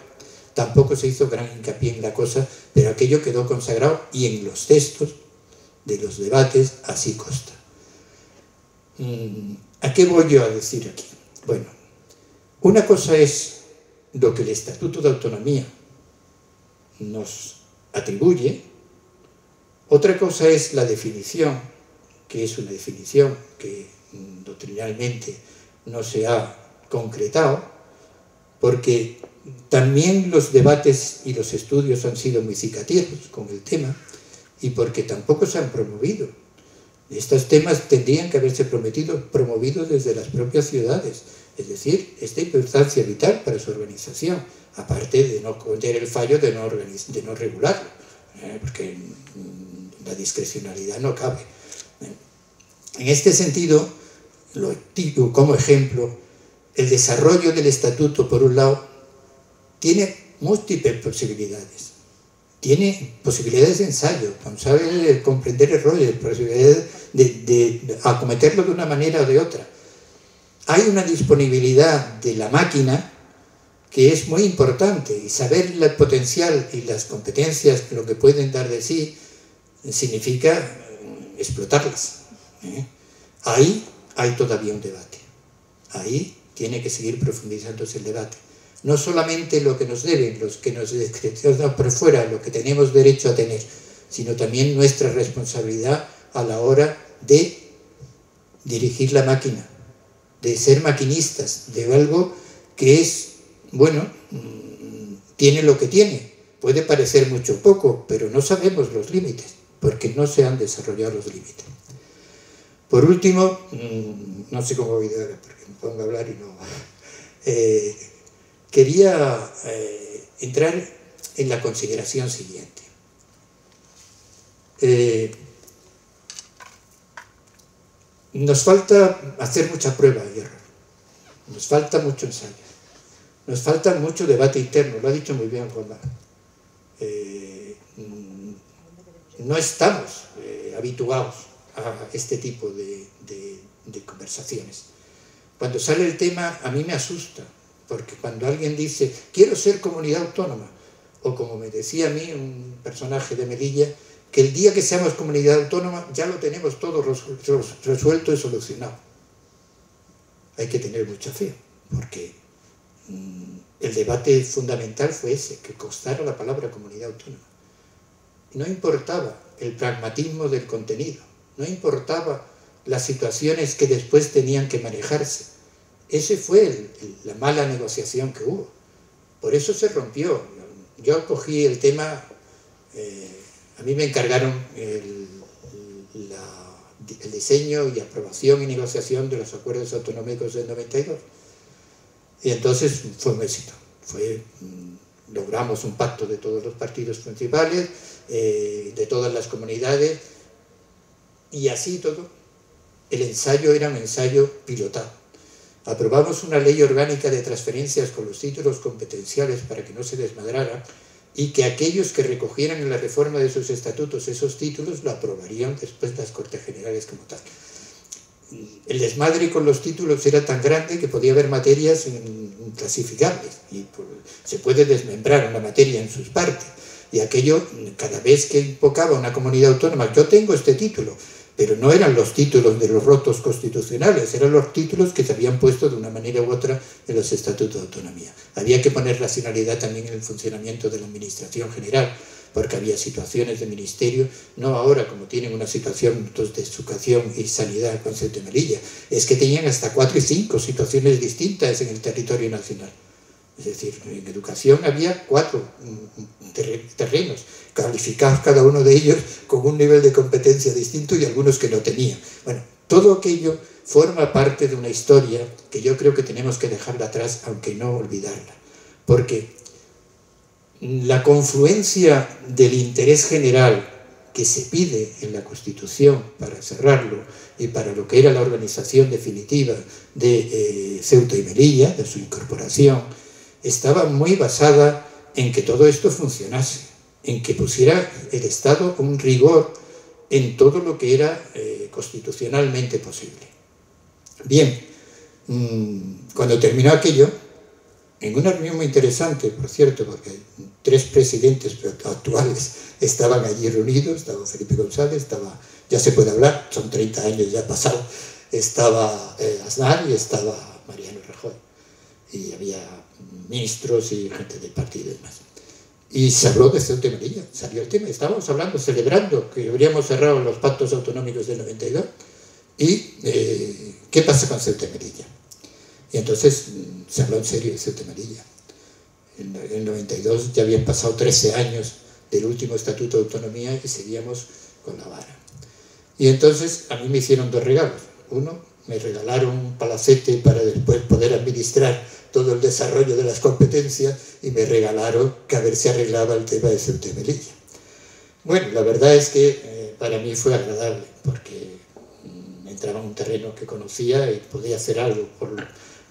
tampoco se hizo gran hincapié en la cosa, pero aquello quedó consagrado y en los textos de los debates así consta. ¿A qué voy yo a decir aquí? Bueno, una cosa es lo que el Estatuto de Autonomía nos atribuye, otra cosa es la definición, que es una definición que doctrinalmente no se ha concretado, porque también los debates y los estudios han sido muy cicateros con el tema y porque tampoco se han promovido. Estos temas tendrían que haberse promovido desde las propias ciudades, es decir, esta importancia vital para su organización, aparte de no cometer el fallo de no regularlo, porque la discrecionalidad no cabe. En este sentido, lo digo como ejemplo, el desarrollo del estatuto, por un lado, tiene múltiples posibilidades. Tiene posibilidades de ensayo, posibilidades de comprender errores, posibilidades de acometerlo de una manera o de otra. Hay una disponibilidad de la máquina que es muy importante, y saber el potencial y las competencias, lo que pueden dar de sí, significa explotarlas. Ahí hay todavía un debate. Ahí tiene que seguir profundizándose el debate. No solamente lo que nos deben, los que nos descripcionan por fuera, lo que tenemos derecho a tener, sino también nuestra responsabilidad a la hora de dirigir la máquina, de ser maquinistas, de algo que es, bueno, tiene lo que tiene. Puede parecer mucho o poco, pero no sabemos los límites, porque no se han desarrollado los límites. Por último, no sé cómo voy a dar, porque me pongo a hablar y no... quería entrar en la consideración siguiente. Nos falta hacer mucha prueba y error, nos falta mucho ensayo, nos falta mucho debate interno, lo ha dicho muy bien Juanma. No estamos habituados a este tipo de conversaciones. Cuando sale el tema, a mí me asusta, porque cuando alguien dice, quiero ser comunidad autónoma, o como me decía a mí un personaje de Melilla, que el día que seamos comunidad autónoma ya lo tenemos todo resuelto y solucionado. Hay que tener mucha fe, porque el debate fundamental fue ese, que costara la palabra comunidad autónoma. No importaba el pragmatismo del contenido, no importaba las situaciones que después tenían que manejarse. Esa fue la mala negociación que hubo. Por eso se rompió. Yo cogí el tema, a mí me encargaron el diseño y aprobación y negociación de los acuerdos autonómicos del 92. Y entonces fue un éxito. Logramos un pacto de todos los partidos principales, de todas las comunidades, y así todo. El ensayo era un ensayo pilotado. Aprobamos una ley orgánica de transferencias con los títulos competenciales para que no se desmadrara, y que aquellos que recogieran en la reforma de sus estatutos esos títulos lo aprobarían después las Cortes Generales como tal. El desmadre con los títulos era tan grande que podía haber materias inclasificables, y se puede desmembrar una materia en sus partes, y aquello, cada vez que invocaba una comunidad autónoma, yo tengo este título, pero no eran los títulos de los rotos constitucionales, eran los títulos que se habían puesto de una manera u otra en los estatutos de autonomía. Había que poner racionalidad también en el funcionamiento de la administración general, porque había situaciones de ministerio, no ahora como tienen una situación de educación y sanidad con Ceuta y Melilla, es que tenían hasta 4 y 5 situaciones distintas en el territorio nacional. Es decir, en educación había 4 terrenos, calificados cada uno de ellos con un nivel de competencia distinto y algunos que no tenían. Bueno, todo aquello forma parte de una historia que yo creo que tenemos que dejarla atrás, aunque no olvidarla. Porque la confluencia del interés general que se pide en la Constitución para cerrarlo y para lo que era la organización definitiva de Ceuta y Melilla, de su incorporación, estaba muy basada en que todo esto funcionase, en que pusiera el Estado un rigor en todo lo que era constitucionalmente posible. Bien, cuando terminó aquello, en una reunión muy interesante, por cierto, porque 3 presidentes actuales estaban allí reunidos, estaba Felipe González, ya se puede hablar, son 30 años ya pasado, estaba Aznar y estaba Mariano Rajoy, y había ministros y gente del partido y demás. Y se habló de Ceuta y Melilla, salió el tema, estábamos hablando, celebrando que habríamos cerrado los pactos autonómicos del 92, y ¿qué pasa con Ceuta y Melilla? Y entonces se habló en serio de Ceuta y Melilla. En el 92 ya habían pasado 13 años del último Estatuto de Autonomía y seguíamos con la vara. Y entonces a mí me hicieron 2 regalos. Uno, me regalaron un palacete para después poder administrar todo el desarrollo de las competencias, y me regalaron que a ver si arreglaba el tema de Ceuta y Melilla. Bueno, la verdad es que para mí fue agradable, porque entraba en un terreno que conocía y podía hacer algo por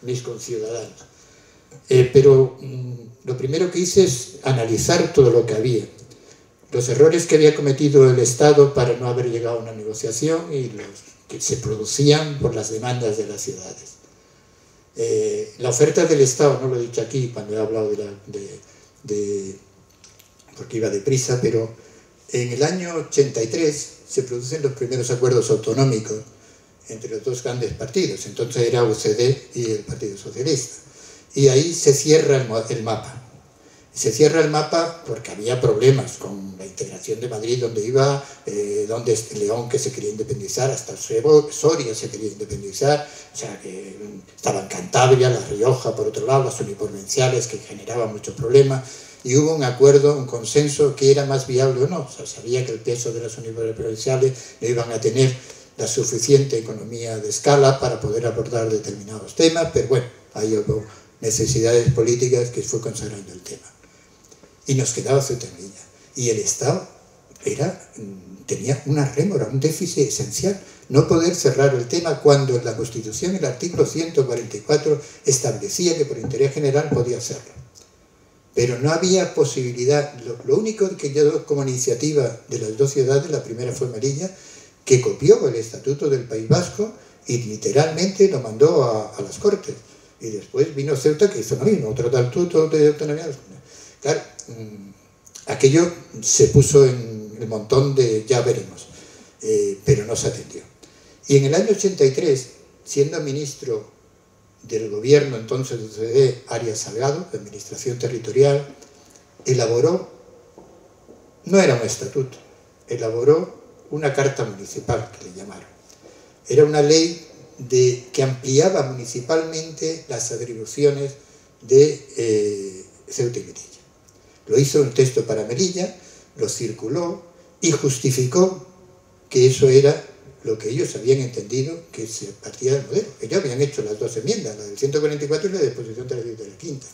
mis conciudadanos. Pero lo primero que hice es analizar todo lo que había, los errores que había cometido el Estado para no haber llegado a una negociación y los que se producían por las demandas de las ciudades. La oferta del Estado, no lo he dicho aquí cuando he hablado porque iba deprisa, pero en el año 83 se producen los primeros acuerdos autonómicos entre los 2 grandes partidos, entonces era UCD y el Partido Socialista, y ahí se cierra el mapa. Se cierra el mapa porque había problemas con la integración de Madrid, donde iba, donde León, que se quería independizar, hasta Soria se quería independizar, o sea que estaban Cantabria, La Rioja, por otro lado, las uniprovinciales, que generaban muchos problemas, y hubo un acuerdo, un consenso que era más viable o no. O sea, sabía que el peso de las uniprovinciales no iban a tener la suficiente economía de escala para poder abordar determinados temas, pero bueno, ahí hubo necesidades políticas que fue consagrando el tema. Y nos quedaba Ceuta y Melilla. Y el Estado tenía una rémora, un déficit esencial. No poder cerrar el tema cuando en la Constitución el artículo 144 establecía que por interés general podía hacerlo. Pero no había posibilidad. Lo único que quedó como iniciativa de las 2 ciudades, la primera fue Melilla, que copió el Estatuto del País Vasco y literalmente lo mandó a las Cortes. Y después vino Ceuta, que hizo lo mismo, otro estatuto de autonomía. Claro, aquello se puso en el montón de ya veremos, pero no se atendió. Y en el año 83, siendo ministro del gobierno entonces de Arias Salgado, de Administración Territorial, elaboró, no era un estatuto, elaboró una carta municipal, que le llamaron. Era una ley que ampliaba municipalmente las atribuciones de Ceuta y Melilla. Lo hizo un texto para Melilla, lo circuló y justificó que eso era lo que ellos habían entendido que se partía del modelo. Ellos habían hecho las 2 enmiendas, la del 144 y la de disposición transitoria de la quinta.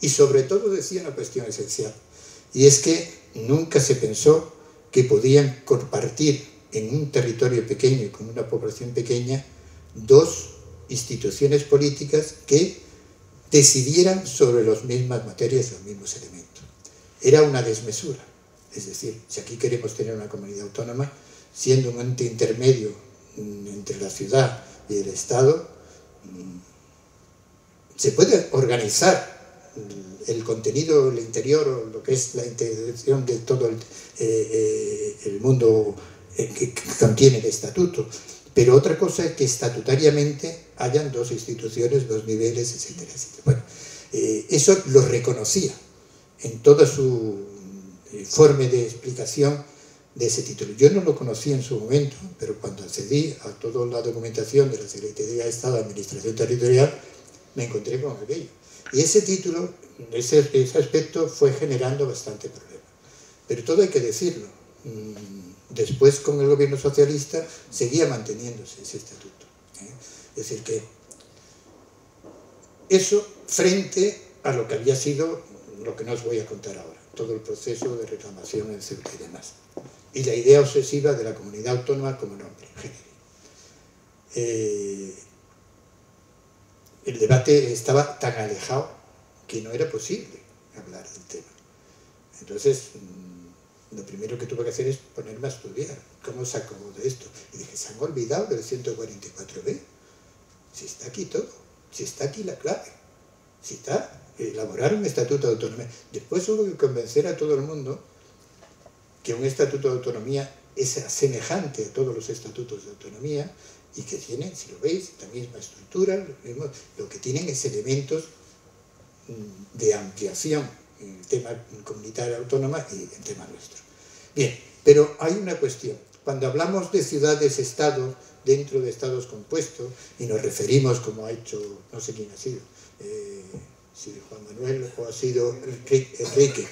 Y sobre todo decía una cuestión esencial, y es que nunca se pensó que podían compartir en un territorio pequeño y con una población pequeña 2 instituciones políticas que decidieran sobre las mismas materias y los mismos elementos. Era una desmesura. Es decir, si aquí queremos tener una comunidad autónoma, siendo un ente intermedio entre la ciudad y el Estado, se puede organizar el contenido, el interior, o lo que es la integración de todo el mundo que contiene el estatuto, pero otra cosa es que estatutariamente hayan 2 instituciones, 2 niveles, etcétera, etcétera. Bueno, eso lo reconocía en toda su forma de explicación de ese título. Yo no lo conocía en su momento, pero cuando accedí a toda la documentación de la Secretaría de Estado de Administración Territorial, me encontré con aquello. Y ese título, ese aspecto fue generando bastante problema. Pero todo hay que decirlo. Después, con el gobierno socialista, seguía manteniéndose ese estatuto. Es decir, que eso frente a lo que había sido, lo que no os voy a contar ahora, todo el proceso de reclamación en Ceuta y demás. Y la idea obsesiva de la comunidad autónoma como nombre, género. El debate estaba tan alejado que no era posible hablar del tema. Entonces, lo primero que tuve que hacer es ponerme a estudiar cómo saco de esto. Y dije, se han olvidado del 144b. Si está aquí todo, si está aquí la clave, si está, elaborar un estatuto de autonomía. Después hubo que convencer a todo el mundo que un estatuto de autonomía es semejante a todos los estatutos de autonomía y que tienen, si lo veis, la misma estructura, lo que tienen es elementos de ampliación en el tema comunitario autónoma y en tema nuestro. Bien, pero hay una cuestión. Cuando hablamos de ciudades-estados dentro de estados compuestos y nos referimos, como ha hecho, no sé quién ha sido, si Juan Manuel o ha sido Enrique,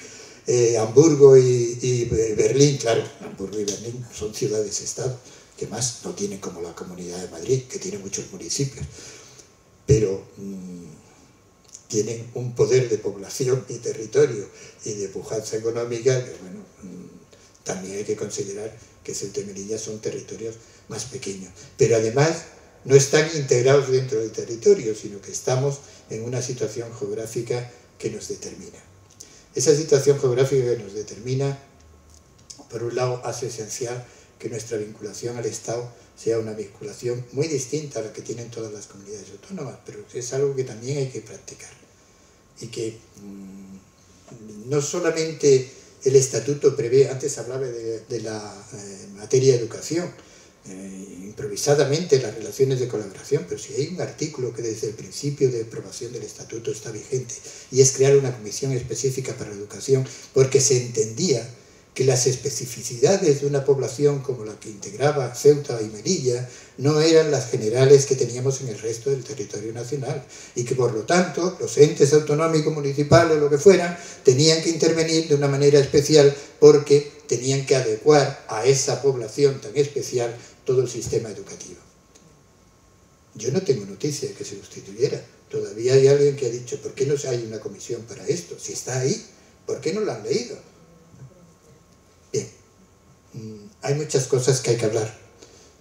Hamburgo y Berlín, claro, Hamburgo y Berlín son ciudades-estados, que más no tienen como la Comunidad de Madrid, que tiene muchos municipios, pero tienen un poder de población y territorio y de pujanza económica que, bueno, también hay que considerar que Ceuta y Melilla son territorios más pequeños. Pero además no están integrados dentro del territorio, sino que estamos en una situación geográfica que nos determina. Esa situación geográfica que nos determina, por un lado, hace esencial que nuestra vinculación al Estado sea una vinculación muy distinta a la que tienen todas las comunidades autónomas, pero es algo que también hay que practicar. Y que no solamente el estatuto prevé, antes hablaba de la materia de educación, improvisadamente las relaciones de colaboración, pero si hay un artículo que desde el principio de aprobación del estatuto está vigente, y es crear una comisión específica para la educación, porque se entendía que las especificidades de una población como la que integraba Ceuta y Melilla no eran las generales que teníamos en el resto del territorio nacional y que por lo tanto los entes autonómicos, municipales o lo que fueran, tenían que intervenir de una manera especial porque tenían que adecuar a esa población tan especial todo el sistema educativo. Yo no tengo noticia de que se sustituyera. Todavía hay alguien que ha dicho, ¿por qué no hay una comisión para esto? Si está ahí, ¿por qué no la han leído? Bien, hay muchas cosas que hay que hablar,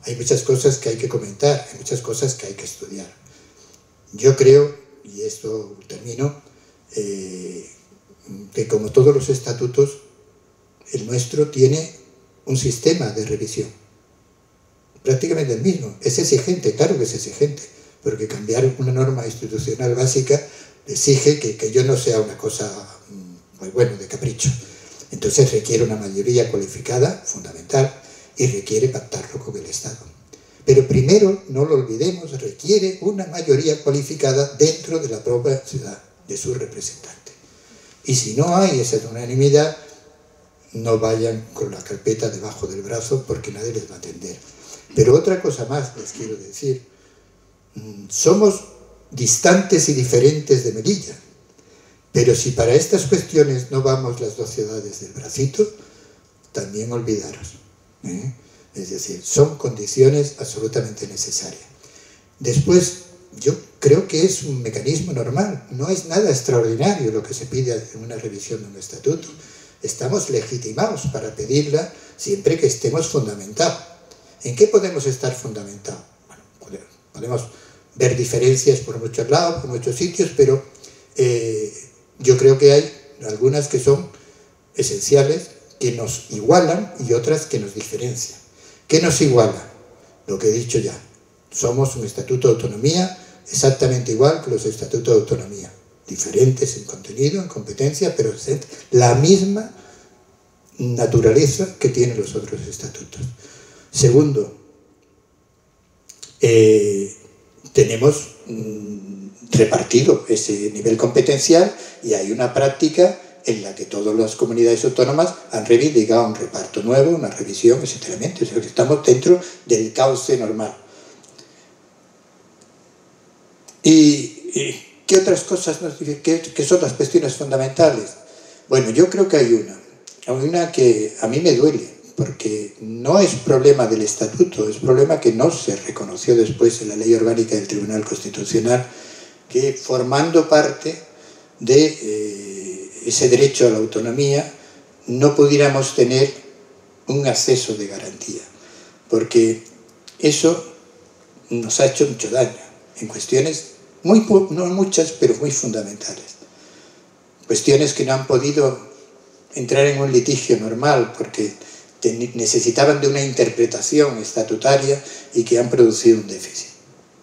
hay muchas cosas que hay que comentar, hay muchas cosas que hay que estudiar. Yo creo, y esto termino, que como todos los estatutos, el nuestro tiene un sistema de revisión, prácticamente el mismo. Es exigente, claro que es exigente, porque cambiar una norma institucional básica exige que yo no sea una cosa, pues bueno, de capricho. Entonces requiere una mayoría cualificada, fundamental, y requiere pactarlo con el Estado. Pero primero, no lo olvidemos, requiere una mayoría cualificada dentro de la propia ciudad, de su representante. Y si no hay esa unanimidad, no vayan con la carpeta debajo del brazo porque nadie les va a atender. Pero otra cosa más les quiero decir. Somos distantes y diferentes de Melilla. Pero si para estas cuestiones no vamos las dos ciudades del bracito, también olvidaros. Es decir, son condiciones absolutamente necesarias. Después, yo creo que es un mecanismo normal, no es nada extraordinario lo que se pide en una revisión de un estatuto. Estamos legitimados para pedirla siempre que estemos fundamentados. ¿En qué podemos estar fundamentados? Bueno, podemos ver diferencias por muchos lados, por muchos sitios, pero yo creo que hay algunas que son esenciales, que nos igualan y otras que nos diferencian. ¿Qué nos iguala? Lo que he dicho ya. Somos un estatuto de autonomía exactamente igual que los estatutos de autonomía. Diferentes en contenido, en competencia, pero la misma naturaleza que tienen los otros estatutos. Segundo, tenemos repartido ese nivel competencial y hay una práctica en la que todas las comunidades autónomas han reivindicado un reparto nuevo, una revisión, etcétera. O sea, que estamos dentro del cauce normal. Y ¿Qué otras cosas qué son las cuestiones fundamentales? Bueno, yo creo que hay una que a mí me duele, porque no es problema del estatuto, es problema que no se reconoció después en la ley orgánica del Tribunal Constitucional, que formando parte de ese derecho a la autonomía no pudiéramos tener un acceso de garantía, porque eso nos ha hecho mucho daño en cuestiones, no muchas, pero muy fundamentales. Cuestiones que no han podido entrar en un litigio normal porque necesitaban de una interpretación estatutaria y que han producido un déficit.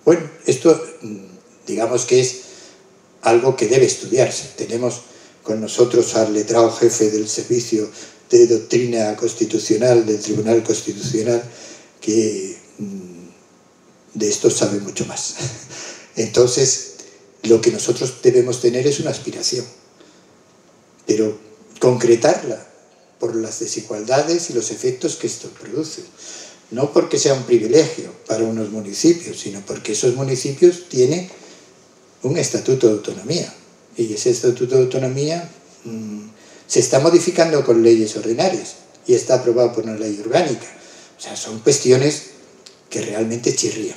Bueno, esto digamos que es algo que debe estudiarse. Tenemos con nosotros al letrado jefe del Servicio de Doctrina Constitucional del Tribunal Constitucional, que de esto sabe mucho más. Entonces, lo que nosotros debemos tener es una aspiración, pero concretarla por las desigualdades y los efectos que esto produce. No porque sea un privilegio para unos municipios, sino porque esos municipios tienen un estatuto de autonomía. Y ese estatuto de autonomía se está modificando con leyes ordinarias y está aprobado por una ley orgánica. O sea, son cuestiones que realmente chirrían.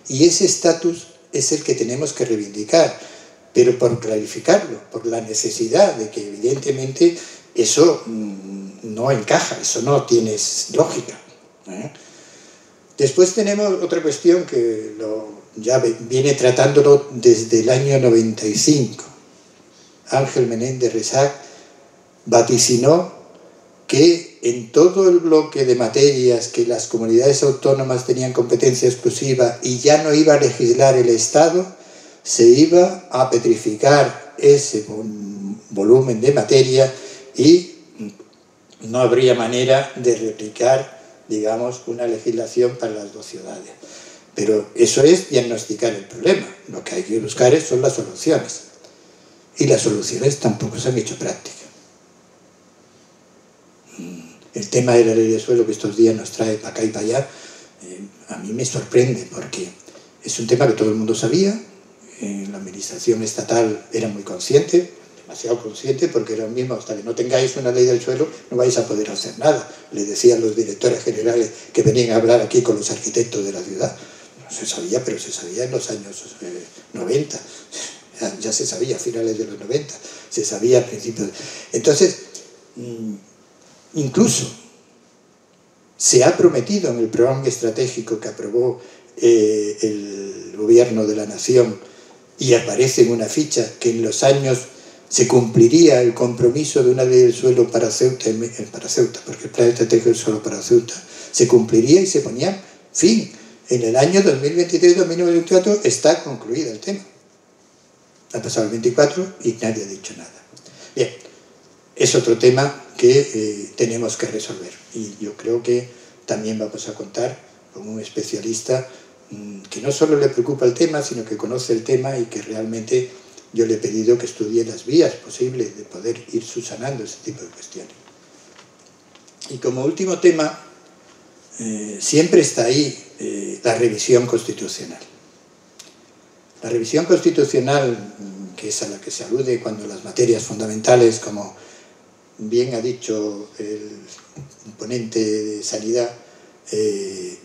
Y ese estatus es el que tenemos que reivindicar, pero por clarificarlo, por la necesidad de que evidentemente eso no encaja, eso no tiene lógica. Después tenemos otra cuestión que ya viene tratándolo desde el año 95. Ángel Menéndez Resac vaticinó que en todo el bloque de materias que las comunidades autónomas tenían competencia exclusiva y ya no iba a legislar el Estado, se iba a petrificar ese volumen de materia y no habría manera de replicar, digamos, una legislación para las dos ciudades. Pero eso es diagnosticar el problema. Lo que hay que buscar son las soluciones. Y las soluciones tampoco se han hecho práctica. El tema de la ley de suelo que estos días nos trae para acá y para allá, a mí me sorprende porque es un tema que todo el mundo sabía, la administración estatal era muy consciente, demasiado consciente, porque era lo mismo, hasta que no tengáis una ley del suelo no vais a poder hacer nada. Le decían los directores generales que venían a hablar aquí con los arquitectos de la ciudad. No se sabía, pero se sabía en los años 90. Ya se sabía a finales de los 90, se sabía a principios. Entonces, incluso se ha prometido en el programa estratégico que aprobó el gobierno de la nación y aparece en una ficha que en los años se cumpliría el compromiso de una ley del suelo para Ceuta, porque el plan estratégico es solo para Ceuta, se cumpliría y se ponía fin. En el año 2023-2024 está concluido el tema. Ha pasado el 24 y nadie ha dicho nada. Bien, es otro tema que tenemos que resolver. Y yo creo que también vamos a contar con un especialista que no solo le preocupa el tema, sino que conoce el tema y que realmente yo le he pedido que estudie las vías posibles de poder ir subsanando ese tipo de cuestiones. Y como último tema, siempre está ahí la revisión constitucional. La revisión constitucional, que es a la que se alude cuando las materias fundamentales, como bien ha dicho el ponente de Sanidad,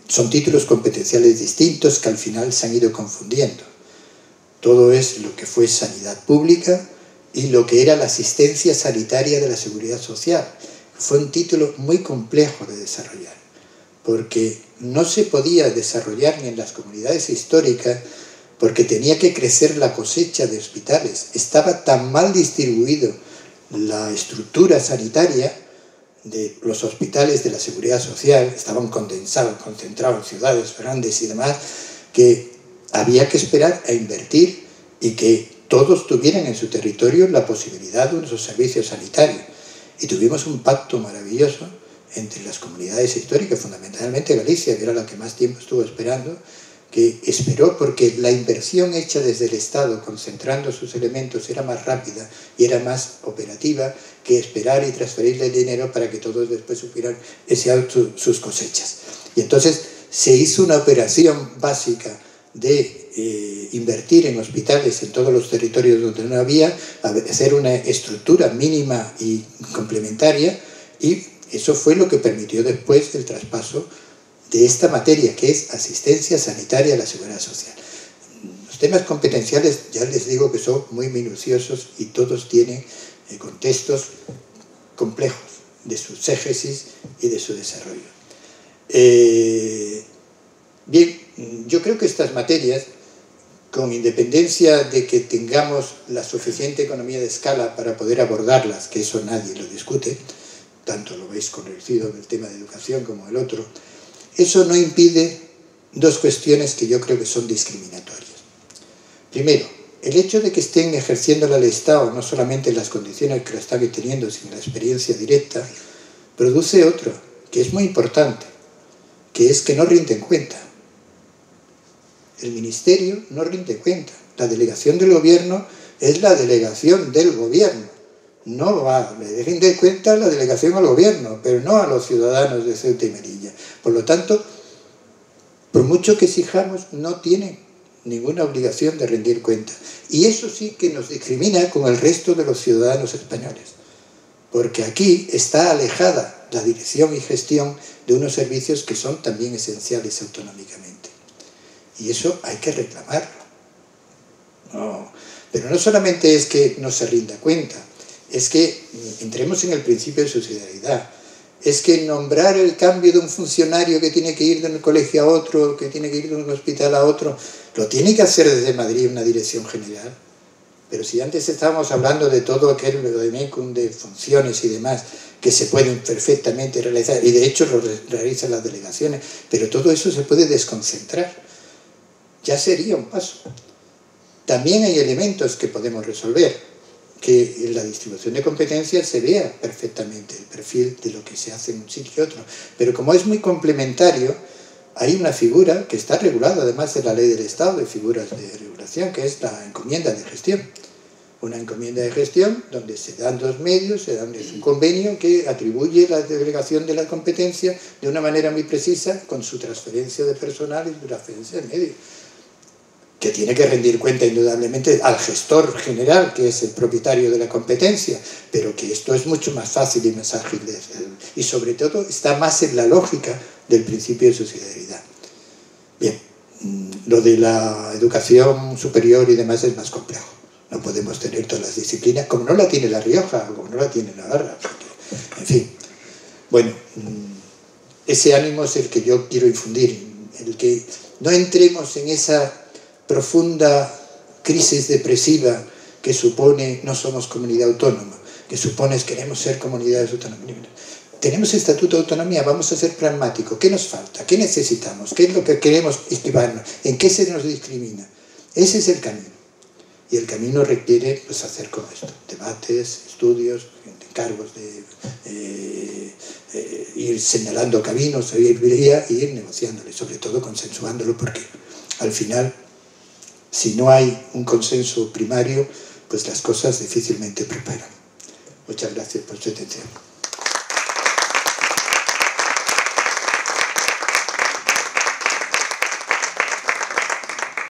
son títulos competenciales distintos que al final se han ido confundiendo. Todo es lo que fue sanidad pública y lo que era la asistencia sanitaria de la seguridad social. Fue un título muy complejo de desarrollar, porque no se podía desarrollar ni en las comunidades históricas, porque tenía que crecer la cosecha de hospitales. Estaba tan mal distribuido la estructura sanitaria de los hospitales de la seguridad social, estaban concentrados en ciudades grandes y demás, que había que esperar a invertir y que todos tuvieran en su territorio la posibilidad de unos servicios sanitarios. Y tuvimos un pacto maravilloso entre las comunidades históricas, fundamentalmente Galicia, que era la que más tiempo estuvo esperando, que esperó porque la inversión hecha desde el Estado, concentrando sus elementos, era más rápida y era más operativa que esperar y transferirle el dinero para que todos después supieran sus cosechas. Y entonces se hizo una operación básica de invertir en hospitales en todos los territorios donde no había, hacer una estructura mínima y complementaria, y eso fue lo que permitió después el traspaso de esta materia, que es asistencia sanitaria a la seguridad social. Los temas competenciales, ya les digo que son muy minuciosos y todos tienen contextos complejos de su exégesis y de su desarrollo. Bien, yo creo que estas materias, con independencia de que tengamos la suficiente economía de escala para poder abordarlas, que eso nadie lo discute, tanto lo veis conocido en el tema de educación como el otro, eso no impide dos cuestiones que yo creo que son discriminatorias. Primero, el hecho de que estén ejerciendo el Estado, no solamente en las condiciones que lo están teniendo, sino en la experiencia directa, produce otro, que es muy importante, que es que no rinden cuenta. El ministerio no rinde cuenta. La delegación del gobierno es la delegación del gobierno. No va, le rinde cuenta la delegación al gobierno, pero no a los ciudadanos de Ceuta y Melilla. Por lo tanto, por mucho que exijamos, no tienen ninguna obligación de rendir cuenta. Y eso sí que nos discrimina con el resto de los ciudadanos españoles. Porque aquí está alejada la dirección y gestión de unos servicios que son también esenciales autonómicamente. Y eso hay que reclamarlo. No, pero no solamente es que no se rinda cuenta, es que entremos en el principio de subsidiariedad. Es que nombrar el cambio de un funcionario que tiene que ir de un colegio a otro, que tiene que ir de un hospital a otro, lo tiene que hacer desde Madrid una dirección general. Pero si antes estábamos hablando de todo aquel de funciones y demás que se pueden perfectamente realizar, y de hecho lo realizan las delegaciones, pero todo eso se puede desconcentrar. Ya sería un paso. También hay elementos que podemos resolver, que en la distribución de competencias se vea perfectamente el perfil de lo que se hace en un sitio y otro. Pero como es muy complementario, hay una figura que está regulada, además de la ley del Estado, de figuras de regulación, que es la encomienda de gestión. Una encomienda de gestión donde se dan dos medios, es un convenio que atribuye la delegación de la competencia de una manera muy precisa con su transferencia de personal y su transferencia de medios, que tiene que rendir cuenta indudablemente al gestor general, que es el propietario de la competencia, pero que esto es mucho más fácil y más ágil y sobre todo está más en la lógica del principio de subsidiariedad. Bien, lo de la educación superior y demás es más complejo. No podemos tener todas las disciplinas, como no la tiene La Rioja, como no la tiene Navarra. En fin, bueno, ese ánimo es el que yo quiero infundir, el que no entremos en esa profunda crisis depresiva que supone no somos comunidad autónoma, que supone queremos ser comunidades autónomas. Tenemos estatuto de autonomía, vamos a ser pragmáticos. ¿Qué nos falta? ¿Qué necesitamos? ¿Qué es lo que queremos esquivarnos? ¿En qué se nos discrimina? Ese es el camino. Y el camino requiere pues, hacer como esto, debates, estudios, encargos de ir señalando caminos, ir negociándolo, sobre todo consensuándolo, porque al final, si no hay un consenso primario, pues las cosas difícilmente prosperan. Muchas gracias por su atención.